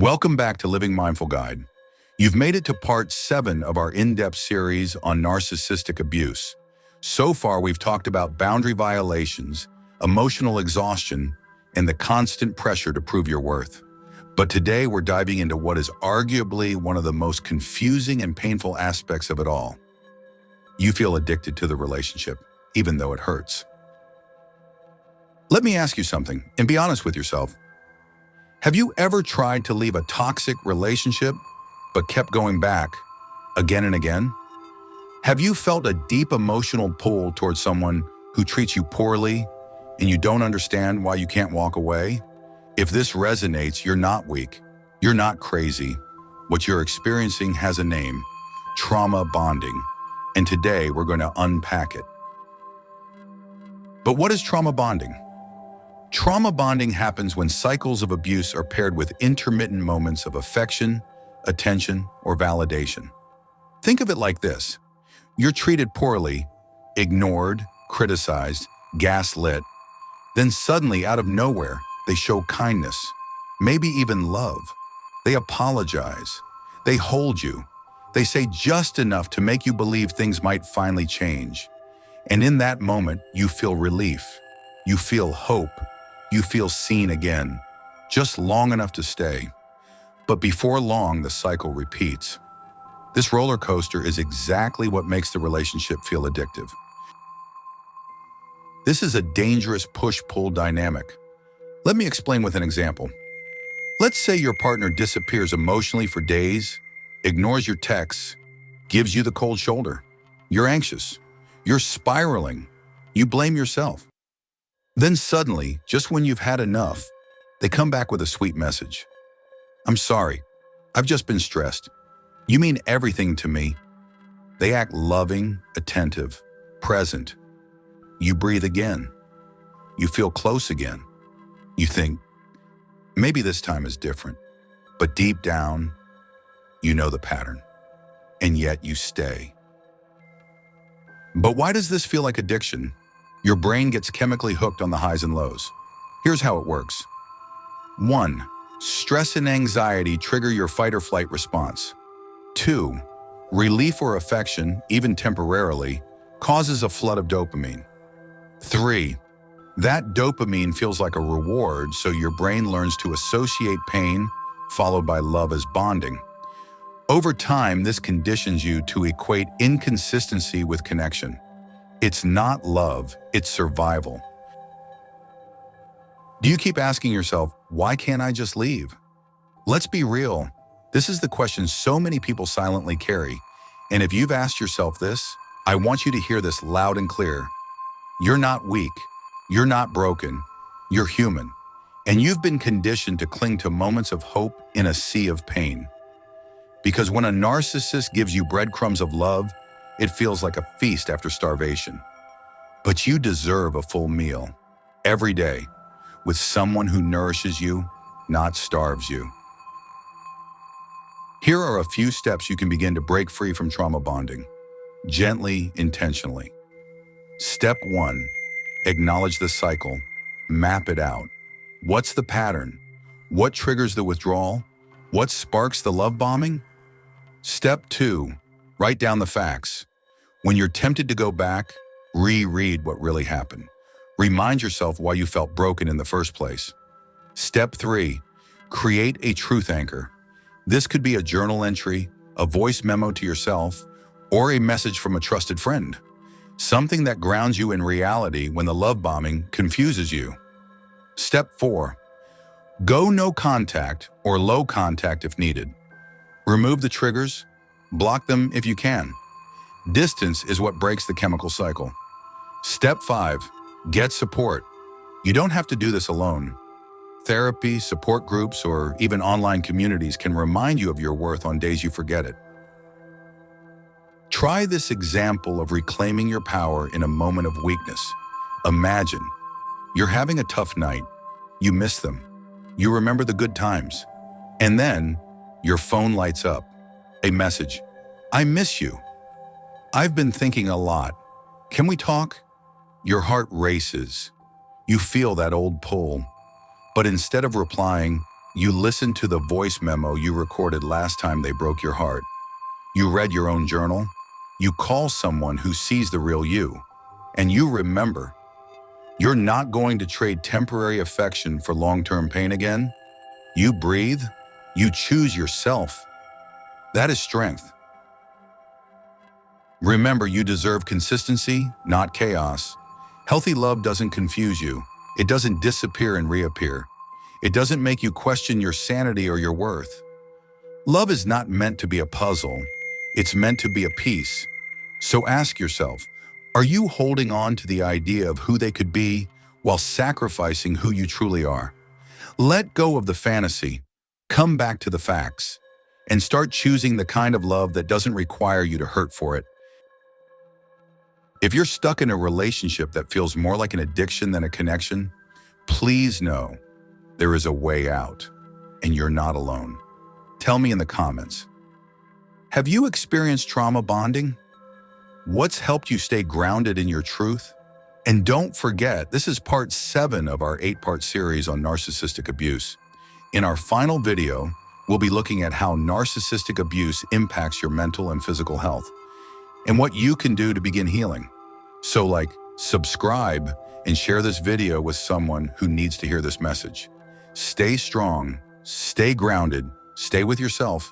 Welcome back to Living Mindful Guide. You've made it to part 7 of our in-depth series on narcissistic abuse. So far, we've talked about boundary violations, emotional exhaustion, and the constant pressure to prove your worth. But today, we're diving into what is arguably one of the most confusing and painful aspects of it all. You feel addicted to the relationship, even though it hurts. Let me ask you something, and be honest with yourself. Have you ever tried to leave a toxic relationship, but kept going back again and again? Have you felt a deep emotional pull towards someone who treats you poorly and you don't understand why you can't walk away? If this resonates, you're not weak. You're not crazy. What you're experiencing has a name: trauma bonding. And today we're going to unpack it. But what is trauma bonding? Trauma bonding happens when cycles of abuse are paired with intermittent moments of affection, attention, or validation. Think of it like this. You're treated poorly, ignored, criticized, gaslit. Then suddenly, out of nowhere, they show kindness, maybe even love. They apologize. They hold you. They say just enough to make you believe things might finally change. And in that moment, you feel relief. You feel hope. You feel seen again, just long enough to stay. But before long, the cycle repeats. This roller coaster is exactly what makes the relationship feel addictive. This is a dangerous push-pull dynamic. Let me explain with an example. Let's say your partner disappears emotionally for days, ignores your texts, gives you the cold shoulder. You're anxious. You're spiraling. You blame yourself. Then suddenly, just when you've had enough, they come back with a sweet message. "I'm sorry. I've just been stressed. You mean everything to me." They act loving, attentive, present. You breathe again. You feel close again. You think, maybe this time is different. But deep down, you know the pattern. And yet you stay. But why does this feel like addiction? Your brain gets chemically hooked on the highs and lows. Here's how it works. 1. Stress and anxiety trigger your fight or flight response. 2. Relief or affection, even temporarily, causes a flood of dopamine. 3. That dopamine feels like a reward, so your brain learns to associate pain, followed by love as bonding. Over time, this conditions you to equate inconsistency with connection. It's not love, it's survival. Do you keep asking yourself, why can't I just leave? Let's be real. This is the question so many people silently carry. And if you've asked yourself this, I want you to hear this loud and clear. You're not weak. You're not broken. You're human. And you've been conditioned to cling to moments of hope in a sea of pain. Because when a narcissist gives you breadcrumbs of love, it feels like a feast after starvation. But you deserve a full meal, every day, with someone who nourishes you, not starves you. Here are a few steps you can begin to break free from trauma bonding, gently, intentionally. Step 1, acknowledge the cycle, map it out. What's the pattern? What triggers the withdrawal? What sparks the love bombing? Step 2, write down the facts. When you're tempted to go back, reread what really happened. Remind yourself why you felt broken in the first place. Step 3, create a truth anchor. This could be a journal entry, a voice memo to yourself, or a message from a trusted friend. Something that grounds you in reality when the love bombing confuses you. Step 4, go no contact or low contact if needed. Remove the triggers, block them if you can. Distance is what breaks the chemical cycle. Step 5, get support. You don't have to do this alone. Therapy, support groups, or even online communities can remind you of your worth on days you forget it. Try this example of reclaiming your power in a moment of weakness. Imagine you're having a tough night. You miss them. You remember the good times. And then your phone lights up. A message. "I miss you. I've been thinking a lot. Can we talk?" Your heart races. You feel that old pull. But instead of replying, You listened to the voice memo you recorded last time they broke your heart. You read your own journal. You call someone who sees the real you. And you remember, you're not going to trade temporary affection for long-term pain again. You breathe. You choose yourself. That is strength. Remember, you deserve consistency, not chaos. Healthy love doesn't confuse you. It doesn't disappear and reappear. It doesn't make you question your sanity or your worth. Love is not meant to be a puzzle. It's meant to be a piece. So ask yourself, are you holding on to the idea of who they could be while sacrificing who you truly are? Let go of the fantasy, come back to the facts, and start choosing the kind of love that doesn't require you to hurt for it. If you're stuck in a relationship that feels more like an addiction than a connection, please know there is a way out, and you're not alone. Tell me in the comments, have you experienced trauma bonding? What's helped you stay grounded in your truth? And don't forget, this is part 7 of our 8-part series on narcissistic abuse. In our final video, we'll be looking at how narcissistic abuse impacts your mental and physical health, and what you can do to begin healing. So subscribe and share this video with someone who needs to hear this message. Stay strong, stay grounded, stay with yourself,